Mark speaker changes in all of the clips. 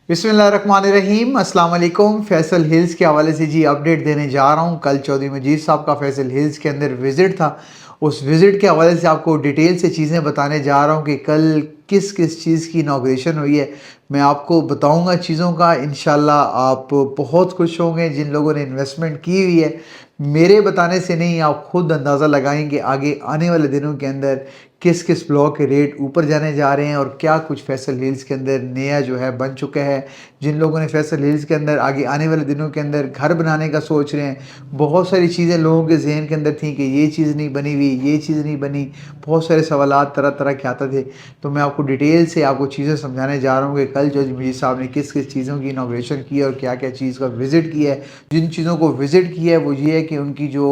Speaker 1: बिस्मिल्लाहिर्रहमानिर्रहीम अस्सलाम वालेकुम। फैसल हिल्स के हवाले से जी अपडेट देने जा रहा हूँ। कल चौधरी मजीद साहब का फैसल हिल्स के अंदर विज़िट था। उस विज़िट के हवाले से आपको डिटेल से चीज़ें बताने जा रहा हूँ कि कल किस किस चीज़ की इनॉग्रेशन हुई है। मैं आपको बताऊँगा चीज़ों का, इंशाल्लाह आप बहुत खुश होंगे। जिन लोगों ने इन्वेस्टमेंट की हुई है, मेरे बताने से नहीं, आप खुद अंदाज़ा लगाएंगे आगे आने वाले दिनों के अंदर किस किस ब्लॉक के रेट ऊपर जाने जा रहे हैं और क्या कुछ फैसल हिल्स के अंदर नया जो है बन चुका है। जिन लोगों ने फैसल हिल्स के अंदर आगे आने वाले दिनों के अंदर घर बनाने का सोच रहे हैं, बहुत सारी चीज़ें लोगों के जहन के अंदर थी कि ये चीज़ नहीं बनी हुई, ये चीज़ नहीं बनी, बहुत सारे सवालात तरह तरह के आते थे। तो मैं आपको डिटेल से आपको चीज़ें समझाने जा रहा हूँ कि कल जो मजीद साहब ने किस किस चीज़ों की इनॉग्रेशन की है और क्या क्या चीज़ का विज़िट किया है। जिन चीज़ों को विज़िट किया है वो ये है कि उनकी जो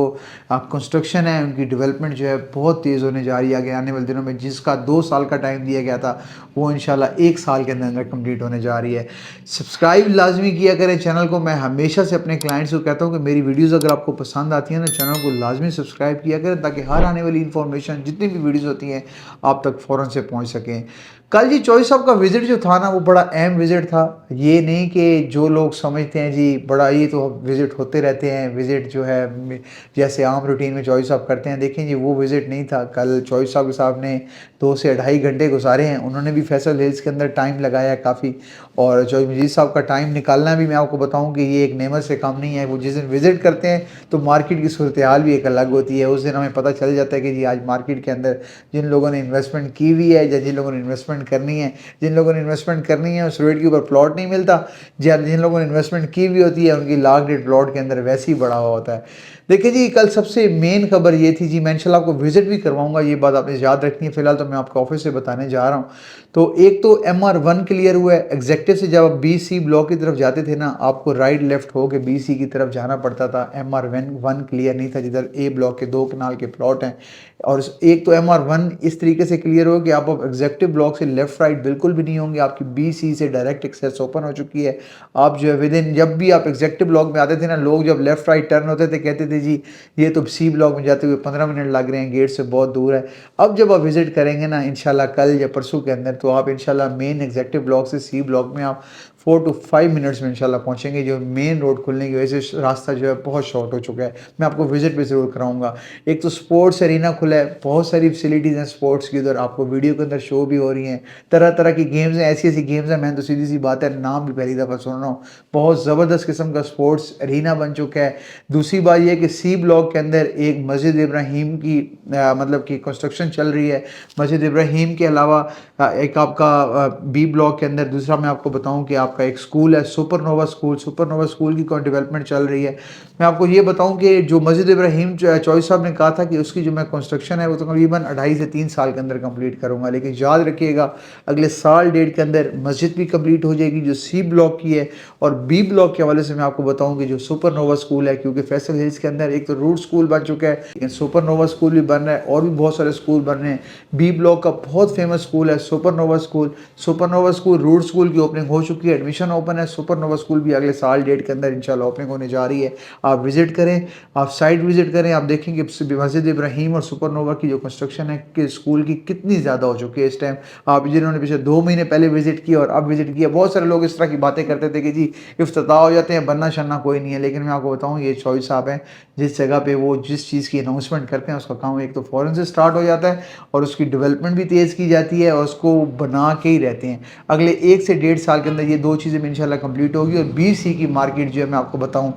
Speaker 1: कंस्ट्रक्शन है, उनकी डेवलपमेंट जो है बहुत तेज़ होने जा रही है आगे आने वाले दिनों में। जिसका 2 साल का टाइम दिया गया था, वो इंशाल्लाह 1 साल के अंदर अंदर कंप्लीट होने जा रही है। सब्सक्राइब लाज़मी किया करें चैनल को। मैं हमेशा से अपने क्लाइंट्स को कहता हूँ कि मेरी वीडियोज़ अगर आपको पसंद आती है ना, चैनल को लाज़मी सब्सक्राइब किया करें ताकि हर आने वाली इन्फॉर्मेशन जितनी भी वीडियोज़ होती हैं आप तक फ़ौरन से पहुँच सकें। कल जी चौधरी साहब का विज़िट जो था ना, वो बड़ा अहम विज़िट था। ये नहीं कि जो लोग समझते हैं जी बड़ा ये तो विज़िट होते रहते हैं, विज़िट जो है जैसे आम रूटीन में चौधरी साहब करते हैं। देखें जी, वो विज़िट नहीं था। कल चौधरी साहब ने 2 से ढाई घंटे गुजारे हैं। उन्होंने भी फैसल हिल्स के अंदर टाइम लगाया है काफ़ी। और चौधरी मजीद साहब का टाइम निकालना भी मैं आपको बताऊँ कि ये एक नेमत से कम नहीं है। वो जिस दिन विज़िट करते हैं तो मार्केट की सूरत हाल भी एक अलग होती है। उस दिन हमें पता चल जाता है कि जी आज मार्केट के अंदर जिन लोगों ने इन्वेस्टमेंट की हुई है या जिन लोगों ने इन्वेस्टमेंट करनी है, उस रेट के ऊपर प्लॉट नहीं मिलता। जिन लोगों ने इन्वेस्टमेंट की हुई होती है उनकी लाख डेढ़ प्लॉट के अंदर वैसे ही बढ़ा हुआ होता है। देखिए जी, कल सबसे मेन खबर ये थी जी, मैं इंशाल्लाह आपको विज़िट भी करवाऊँगा, ये बात आपने याद रखनी है। फ़िलहाल तो मैं आपको ऑफ़िस से बताने जा रहा हूँ। तो एक तो MR1 क्लियर हुआ है। एग्ज़ेक्टिव से जब आप BC ब्लॉक की तरफ जाते थे ना, आपको राइट लेफ़्ट होके BC की तरफ जाना पड़ता था। MR1 क्लियर नहीं था, जिधर A ब्लॉक के 2 कनाल के प्लॉट हैं। और एक तो MR1 इस तरीके से क्लियर हो कि आप अब एग्ज़ेक्टिव ब्लॉक से लेफ़्ट राइट बिल्कुल भी नहीं होंगे। आपकी BC से डायरेक्ट एक्सेस ओपन हो चुकी है। आप जो है विदिन, जब भी आप एग्ज़ेक्टिव ब्लॉक में आते थे ना, लोग जब लेफ़्ट राइट टर्न होते थे कहते थे जी ये तो C ब्लॉक में जाते हुए 15 मिनट लग रहे हैं, गेट से बहुत दूर है। अब जब आप विज़िट करेंगे ना इंशाल्लाह कल या परसों के अंदर, तो आप इंशाल्लाह मेन एग्ज़ेक्टिव ब्लॉक से C ब्लॉक में आप 4 टू 5 मिनट्स में इंशाल्लाह पहुँचेंगे। जो मेन रोड खुलने की वजह से रास्ता जो है बहुत शॉर्ट हो चुका है। मैं आपको विज़िट भी ज़रूर कराऊँगा। एक तो स्पोर्ट्स एरिना खुला है, बहुत सारी फैसिलिटीज़ हैं स्पोर्ट्स की, उधर आपको वीडियो के अंदर शो भी हो रही हैं। तरह-तरह की गेम्स हैं, ऐसी-ऐसी गेम्स हैं, मैं तो सीधी-सी बात है नाम भी पहली दफ़ा सुन रहा हूँ। बहुत ज़बरदस्त किस्म का स्पोर्ट्स एरिना बन चुका है। दूसरी बात ये है कि C ब्लॉक के अंदर एक मस्जिद इब्राहीम की मतलब कि कंस्ट्रक्शन चल रही है। मस्जिद इब्राहीम के अलावा एक आपका B ब्लॉक के अंदर दूसरा मैं आपको बताऊँ कि आपका एक स्कूल है सुपरनोवा स्कूल। सुपरनोवा स्कूल की डेवलपमेंट चल रही है। मैं आपको ये बताऊँ कि जो मस्जिद इब्राहीम चौधरी साहब ने कहा था कि उसकी जो मैं कंस्ट्रक्शन है वो तो तकरीबन 2.5 से 3 साल के अंदर कंप्लीट करूँगा। लेकिन याद रखिएगा अगले साल डेढ़ के अंदर मस्जिद भी कंप्लीट हो जाएगी जो C ब्लॉक की है। और B ब्लॉक के हवाले से मैं आपको बताऊँ कि जो सुपरनोवा स्कूल है, क्योंकि फैसल हिल्स के अंदर एक तो रूट स्कूल बन चुका है, लेकिन सुपरनोवा स्कूल भी बन रहा है और भी बहुत सारे स्कूल बन रहे हैं। B ब्लॉक का बहुत फेमस स्कूल है supernova school. Supernova school route school की ओपनिंग हो चुकी है, एडमिशन ओपन है। सुपरनोवा स्कूल भी अगले साल डेढ़ के अंदर इंशाल्लाह ओपनिंग होने जा रही है। आप विज़िट करें, आप साइट विज़िट करें, आप देखेंगे मस्जिद इब्राहीम और सुपरनोवा की जो कंस्ट्रक्शन है कि स्कूल की कितनी ज़्यादा हो चुकी है इस टाइम। आप जिन्होंने पिछले 2 महीने पहले विज़िट किया और अब विज़िट किया, बहुत सारे लोग इस तरह की बातें करते थे कि जी इफ्तिताह हो जाते हैं, बनना-शनना कोई नहीं है। लेकिन मैं आपको बताऊँ ये चौधरी साहब हैं, जिस जगह पे वो जिस चीज़ की अनाउंसमेंट करते हैं उसका काम एक तो फ़ौरन से स्टार्ट हो जाता है और उसकी डेवलपमेंट भी तेज़ की जाती है और उसको बना के ही रहते हैं। अगले 1 से डेढ़ साल के अंदर ये 2 चीज़ें भी इंशाल्लाह कंप्लीट होगी और BC की मार्केट जो है मैं आपको बताऊँ,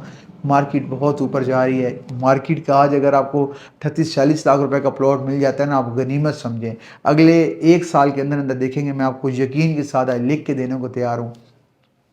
Speaker 1: मार्केट बहुत ऊपर जा रही है। मार्केट का आज अगर आपको 38-40 लाख रुपए का प्लॉट मिल जाता है ना, आप गनीमत समझें। अगले 1 साल के अंदर अंदर देखेंगे, मैं आपको यकीन के साथ आज लिख के देने को तैयार हूँ।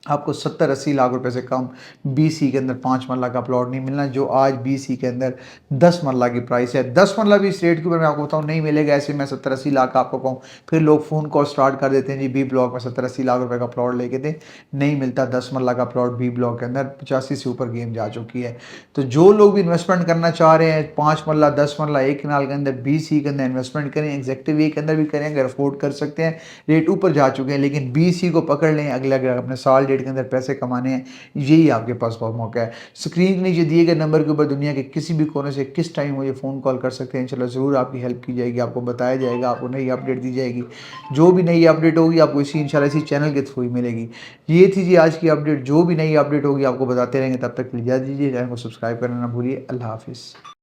Speaker 1: आपको 70-80 लाख रुपए से कम BC के अंदर 5 मरला का प्लॉट नहीं मिलना, जो आज BC के अंदर 10 मरला की प्राइस है। 10 मरला भी इस रेट के ऊपर मैं आपको बताऊँ नहीं मिलेगा। ऐसे मैं 70-80 लाख का आपको कहूँ, फिर लोग फ़ोन कॉल स्टार्ट कर देते हैं जी B ब्लॉक में 70-80 लाख रुपए का प्लॉट लेके दें। नहीं मिलता 10 मरला का प्लॉट B ब्लॉक के अंदर, 85 से ऊपर गेम जा चुकी है। तो जो लोग भी इन्वेस्टमेंट करना चाह रहे हैं 5 मरला 10 मरला 1 कनाल के अंदर BC के अंदर इन्वेस्टमेंट करें, एग्जेक्टिव ए के अंदर भी करें अगर अफोर्ड कर सकते हैं। रेट ऊपर जा चुके हैं, लेकिन BC को पकड़ लें। अगले अगर अपने साल डेट के अंदर पैसे कमाने हैं, यही आपके पास बहुत मौका है। स्क्रीन के नीचे दिए गए नंबर के ऊपर दुनिया के किसी भी कोने से किस टाइम मुझे फ़ोन कॉल कर सकते हैं। इंशाल्लाह ज़रूर आपकी हेल्प की जाएगी, आपको बताया जाएगा, आपको नई अपडेट दी जाएगी। जो भी नई अपडेट होगी आपको इंशाल्लाह इसी चैनल के थ्रू ही मिलेगी। ये थी जी आज की अपडेट, जो भी नई अपडेट होगी आपको बताते रहेंगे। तब तक के लिए इजाज़त दीजिए, चैनल को सब्सक्राइब करना ना भूलिए। अल्लाह हाफ़िज़।